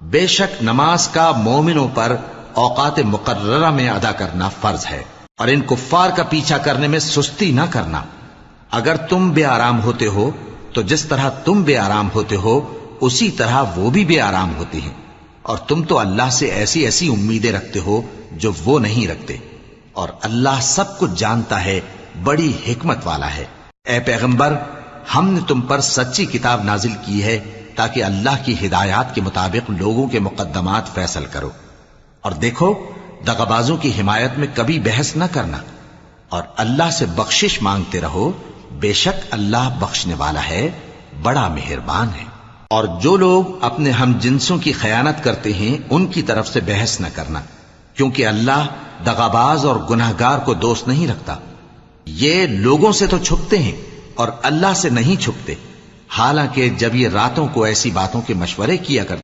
بے شک نماز کا مومنوں پر اوقات مقررہ میں ادا کرنا فرض ہے، اور ان کفار کا پیچھا کرنے میں سستی نہ کرنا۔ اگر تم بے آرام ہوتے ہو تو جس طرح تم بے آرام ہوتے ہو اسی طرح وہ بھی بے آرام ہوتے ہیں، اور تم تو اللہ سے ایسی ایسی امیدیں رکھتے ہو جو وہ نہیں رکھتے، اور اللہ سب کچھ جانتا ہے، بڑی حکمت والا ہے۔ اے پیغمبر، ہم نے تم پر سچی کتاب نازل کی ہے تاکہ اللہ کی ہدایات کے مطابق لوگوں کے مقدمات فیصل کرو، اور دیکھو دغابازوں کی حمایت میں کبھی بحث نہ کرنا، اور اللہ سے بخشش مانگتے رہو، بے شک اللہ بخشنے والا ہے، بڑا مہربان ہے۔ اور جو لوگ اپنے ہم جنسوں کی خیانت کرتے ہیں ان کی طرف سے بحث نہ کرنا، کیونکہ اللہ دغاباز اور گناہگار کو دوست نہیں رکھتا۔ یہ لوگوں سے تو چھپتے ہیں اور اللہ سے نہیں چھپتے، حالانکہ جب یہ راتوں کو ایسی باتوں کے مشورے کیا کرتے